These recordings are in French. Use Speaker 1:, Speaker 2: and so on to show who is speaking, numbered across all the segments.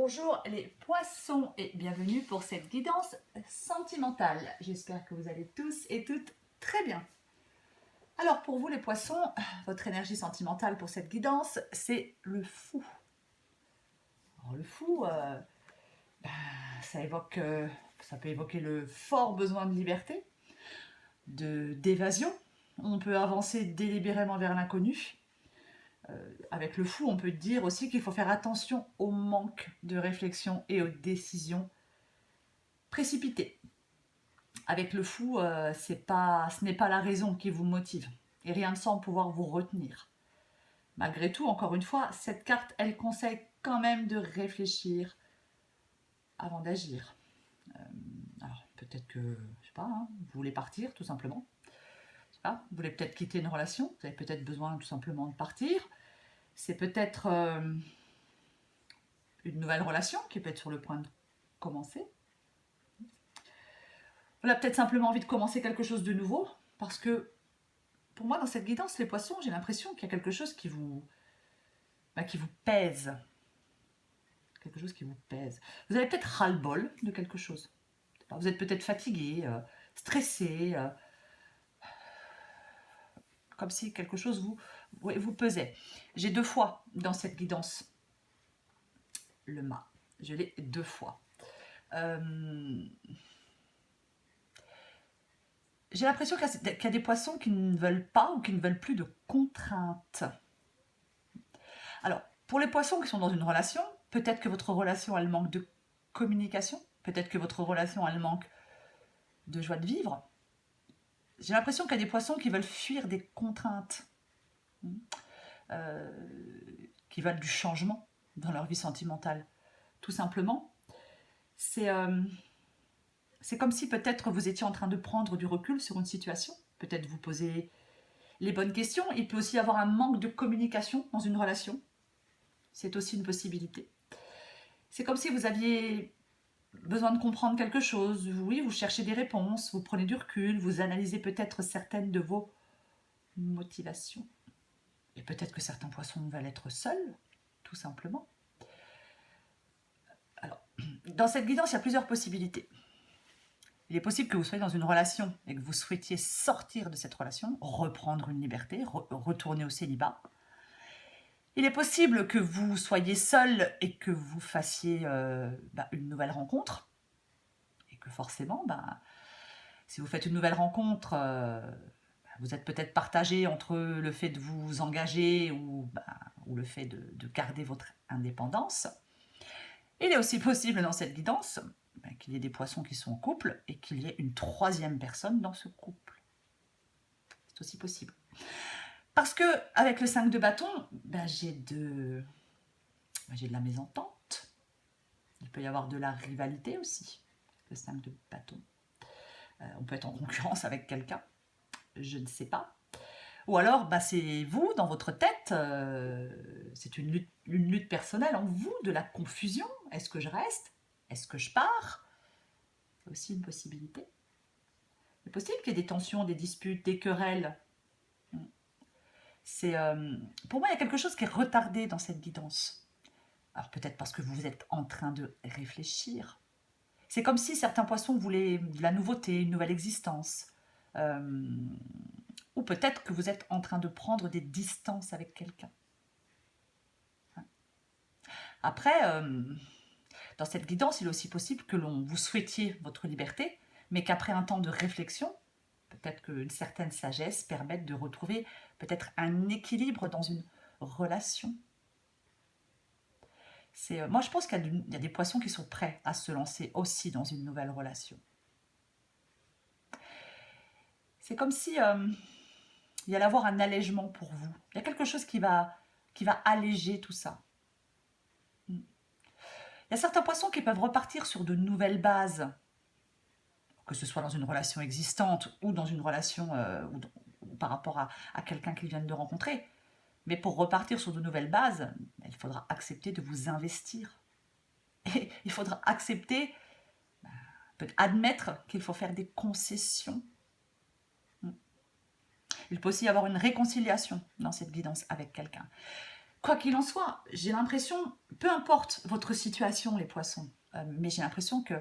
Speaker 1: Bonjour les poissons et bienvenue pour cette guidance sentimentale. J'espère que vous allez tous et toutes très bien. Alors pour vous les poissons, votre énergie sentimentale pour cette guidance, c'est le fou. Alors le fou, ça peut évoquer le fort besoin de liberté, d'évasion. On peut avancer délibérément vers l'inconnu. Avec le fou, on peut dire aussi qu'il faut faire attention au manque de réflexion et aux décisions précipitées. Avec le fou, ce n'est pas la raison qui vous motive et rien ne semble pouvoir vous retenir. Malgré tout, encore une fois, cette carte, elle conseille quand même de réfléchir avant d'agir. Alors peut-être que, je sais pas, vous voulez partir tout simplement. Je sais pas, vous voulez peut-être quitter une relation, vous avez peut-être besoin tout simplement de partir. C'est peut-être une nouvelle relation qui peut être sur le point de commencer. On a peut-être simplement envie de commencer quelque chose de nouveau, parce que pour moi, dans cette guidance, les poissons, j'ai l'impression qu'il y a quelque chose qui vous pèse. Quelque chose qui vous pèse. Vous avez peut-être ras-le-bol de quelque chose. Vous êtes peut-être fatigué, stressé, comme si quelque chose vous pesait. J'ai 2 fois dans cette guidance le mât. Je l'ai 2 fois. J'ai l'impression qu'il y a des poissons qui ne veulent pas ou qui ne veulent plus de contraintes. Alors, pour les poissons qui sont dans une relation, peut-être que votre relation, elle manque de communication. Peut-être que votre relation, elle manque de joie de vivre. J'ai l'impression qu'il y a des poissons qui veulent fuir des contraintes, qui veulent du changement dans leur vie sentimentale. Tout simplement, c'est comme si peut-être vous étiez en train de prendre du recul sur une situation. Peut-être vous poser les bonnes questions. Il peut aussi y avoir un manque de communication dans une relation. C'est aussi une possibilité. C'est comme si vous aviez besoin de comprendre quelque chose. Oui, vous cherchez des réponses, vous prenez du recul, vous analysez peut-être certaines de vos motivations. Et peut-être que certains poissons veulent être seuls, tout simplement. Alors, dans cette guidance, il y a plusieurs possibilités. Il est possible que vous soyez dans une relation et que vous souhaitiez sortir de cette relation, reprendre une liberté, retourner au célibat. Il est possible que vous soyez seul et que vous fassiez une nouvelle rencontre. Et que forcément, si vous faites une nouvelle rencontre, vous êtes peut-être partagé entre le fait de vous engager ou le fait de garder votre indépendance. Il est aussi possible dans cette guidance qu'il y ait des poissons qui sont en couple et qu'il y ait une 3e personne dans ce couple. C'est aussi possible. Parce que avec le 5 de bâton, j'ai de la mésentente. Il peut y avoir de la rivalité aussi, le 5 de bâton. On peut être en concurrence avec quelqu'un, je ne sais pas. Ou alors, c'est vous, dans votre tête, c'est une lutte personnelle en vous, de la confusion. Est-ce que je reste? Est-ce que je pars? C'est aussi une possibilité. C'est possible qu'il y ait des tensions, des disputes, des querelles. Pour moi, il y a quelque chose qui est retardé dans cette guidance. Alors peut-être parce que vous êtes en train de réfléchir. C'est comme si certains poissons voulaient de la nouveauté, une nouvelle existence. Ou peut-être que vous êtes en train de prendre des distances avec quelqu'un. Après, dans cette guidance, il est aussi possible que vous souhaitiez votre liberté, mais qu'après un temps de réflexion, peut-être qu'une certaine sagesse permette de retrouver peut-être un équilibre dans une relation. Moi, je pense qu'il y a des poissons qui sont prêts à se lancer aussi dans une nouvelle relation. C'est comme si il y allait avoir un allègement pour vous. Il y a quelque chose qui va alléger tout ça. Il y a certains poissons qui peuvent repartir sur de nouvelles bases, que ce soit dans une relation existante ou dans une relation ou par rapport à quelqu'un qu'ils viennent de rencontrer. Mais pour repartir sur de nouvelles bases, il faudra accepter de vous investir. Et il faudra accepter, admettre qu'il faut faire des concessions. Il peut aussi y avoir une réconciliation dans cette guidance avec quelqu'un. Quoi qu'il en soit, j'ai l'impression, peu importe votre situation, les poissons, mais j'ai l'impression que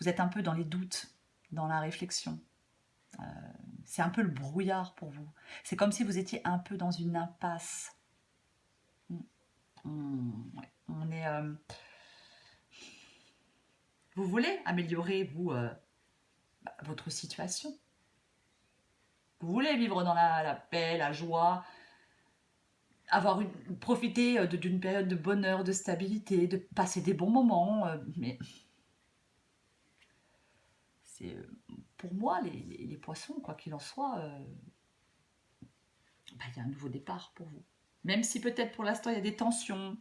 Speaker 1: vous êtes un peu dans les doutes, dans la réflexion. C'est un peu le brouillard pour vous. C'est comme si vous étiez un peu dans une impasse. Ouais, on est... vous voulez améliorer, vous, votre situation. Vous voulez vivre dans la paix, la joie, profiter d'une période de bonheur, de stabilité, de passer des bons moments, mais c'est pour moi les poissons, quoi qu'il en soit, il y a un nouveau départ pour vous. Même si peut-être pour l'instant il y a des tensions,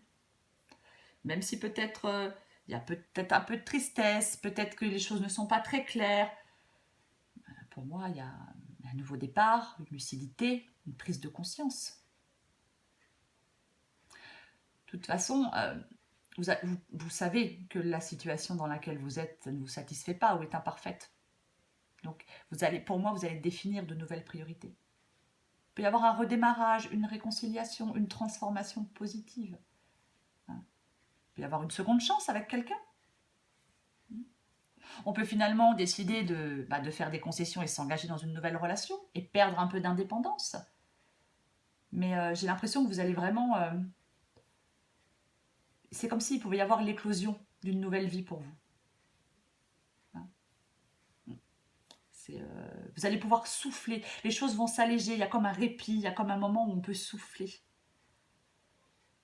Speaker 1: même si peut-être il y a peut-être un peu de tristesse, peut-être que les choses ne sont pas très claires. Pour moi, il y a un nouveau départ, une lucidité, une prise de conscience. De toute façon, vous savez que la situation dans laquelle vous êtes ne vous satisfait pas ou est imparfaite. Donc, pour moi, vous allez définir de nouvelles priorités. Il peut y avoir un redémarrage, une réconciliation, une transformation positive. Il peut y avoir une seconde chance avec quelqu'un. On peut finalement décider de faire des concessions et s'engager dans une nouvelle relation et perdre un peu d'indépendance. Mais j'ai l'impression que vous allez vraiment... c'est comme s'il pouvait y avoir l'éclosion d'une nouvelle vie pour vous. Vous allez pouvoir souffler, les choses vont s'alléger, il y a comme un répit, il y a comme un moment où on peut souffler.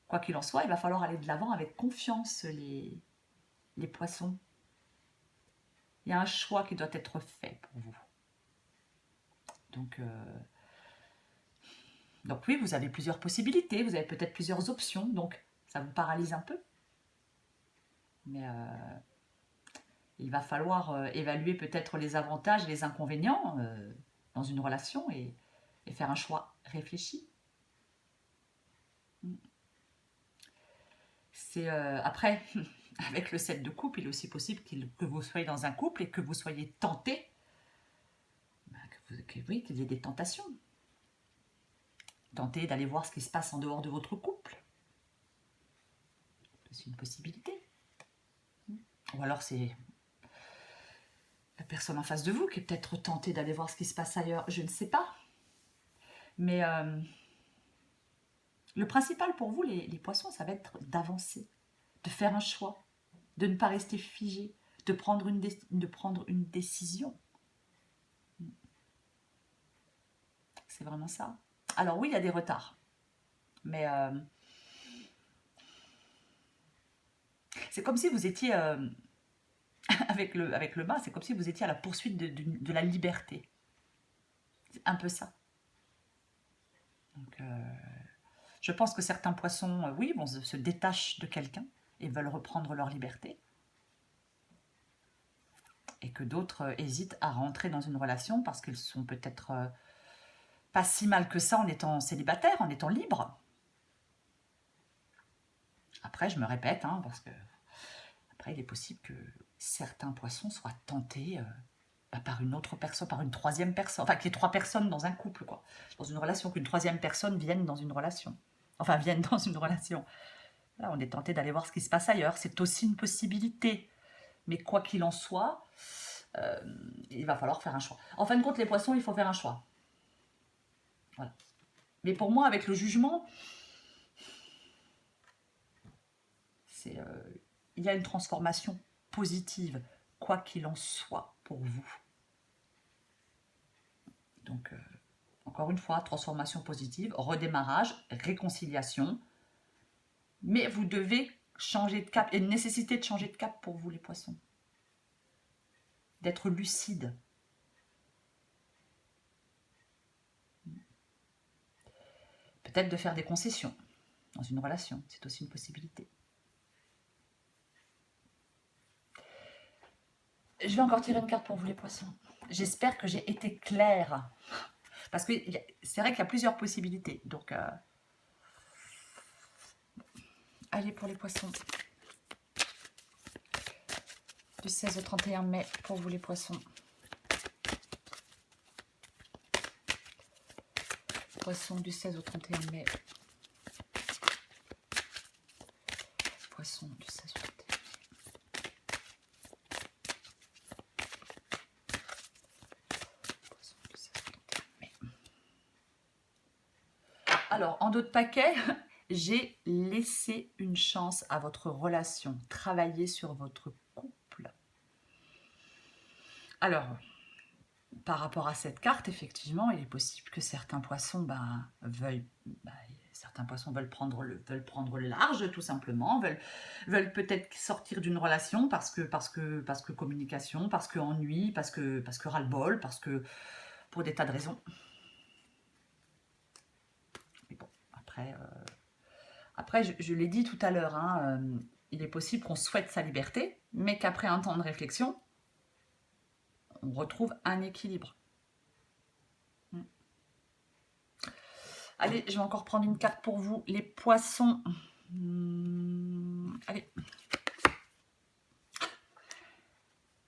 Speaker 1: Quoi qu'il en soit, il va falloir aller de l'avant avec confiance, les poissons. Il y a un choix qui doit être fait pour vous. Donc oui, vous avez plusieurs possibilités, vous avez peut-être plusieurs options, donc ça vous paralyse un peu. Mais il va falloir évaluer peut-être les avantages et les inconvénients dans une relation et faire un choix réfléchi. Après, avec le 7 de coupe, il est aussi possible que vous soyez dans un couple et que vous soyez tenté, qu'il y ait des tentations. Tenter d'aller voir ce qui se passe en dehors de votre couple. C'est une possibilité. Ou alors c'est la personne en face de vous qui est peut-être tentée d'aller voir ce qui se passe ailleurs, je ne sais pas. Mais le principal pour vous, les poissons, ça va être d'avancer, de faire un choix, de ne pas rester figé, de prendre une décision. C'est vraiment ça. Alors oui, il y a des retards. Mais c'est comme si vous étiez... avec le mât, c'est comme si vous étiez à la poursuite de la liberté. C'est un peu ça. Donc, je pense que certains poissons, oui, se détachent de quelqu'un et veulent reprendre leur liberté. Et que d'autres hésitent à rentrer dans une relation parce qu'ils sont peut-être pas si mal que ça en étant célibataires, en étant libres. Après, je me répète, parce que après, il est possible que certains poissons soient tentés par une autre personne, par une troisième personne, enfin qu'il y ait trois personnes dans un couple, quoi, dans une relation, qu'une troisième personne vienne dans une relation. Enfin, vienne dans une relation. Là, on est tenté d'aller voir ce qui se passe ailleurs. C'est aussi une possibilité. Mais quoi qu'il en soit, il va falloir faire un choix. En fin de compte, les poissons, il faut faire un choix. Voilà. Mais pour moi, avec le jugement, il y a une transformation positive, quoi qu'il en soit pour vous. Donc, encore une fois, transformation positive, redémarrage, réconciliation. Mais vous devez changer de cap. Il y a une nécessité de changer de cap pour vous, les poissons. D'être lucide. Peut-être de faire des concessions dans une relation. C'est aussi une possibilité. Je vais encore tirer une carte pour vous, les poissons. J'espère que j'ai été claire. Parce que c'est vrai qu'il y a plusieurs possibilités. Donc, allez pour les poissons. Du 16 au 31 mai pour vous, les poissons. Poissons du 16 au 31 mai. Alors, en d'autres paquets, j'ai laissé une chance à votre relation. Travaillez sur votre couple. Alors, par rapport à cette carte, effectivement, il est possible que certains poissons veulent prendre le large, tout simplement, veulent peut-être sortir d'une relation parce que communication, parce que ennui, parce que ras-le-bol, pour des tas de raisons. Mais bon, après je l'ai dit tout à l'heure, hein, il est possible qu'on souhaite sa liberté, mais qu'après un temps de réflexion, on retrouve un équilibre. Allez, je vais encore prendre une carte pour vous. Les poissons. Allez.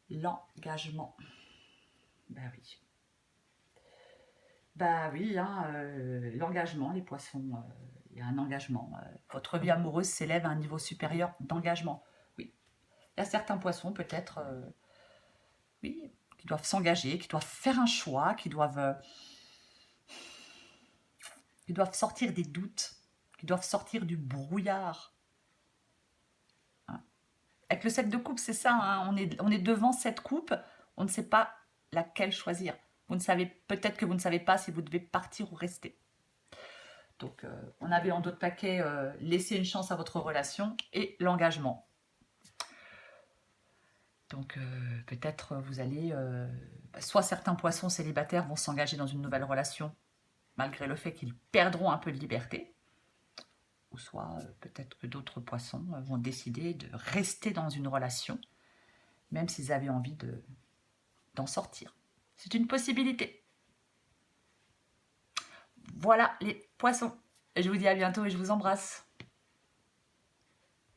Speaker 1: L'engagement. Ben oui. Bah oui, hein, l'engagement, les poissons, il y a un engagement. Votre vie amoureuse s'élève à un niveau supérieur d'engagement. Oui. Il y a certains poissons, peut-être, oui, qui doivent s'engager, qui doivent faire un choix, qui doivent sortir des doutes, qui doivent sortir du brouillard. Hein. Avec le 7 de coupe, c'est ça, hein, on est devant cette coupe, on ne sait pas laquelle choisir. Peut-être que vous ne savez pas si vous devez partir ou rester. Donc, on avait en d'autres paquets laisser une chance à votre relation et l'engagement. Donc, peut-être vous allez... soit certains poissons célibataires vont s'engager dans une nouvelle relation, malgré le fait qu'ils perdront un peu de liberté. Ou soit peut-être que d'autres poissons vont décider de rester dans une relation, même s'ils avaient envie d'en sortir. C'est une possibilité. Voilà les poissons. Je vous dis à bientôt et je vous embrasse.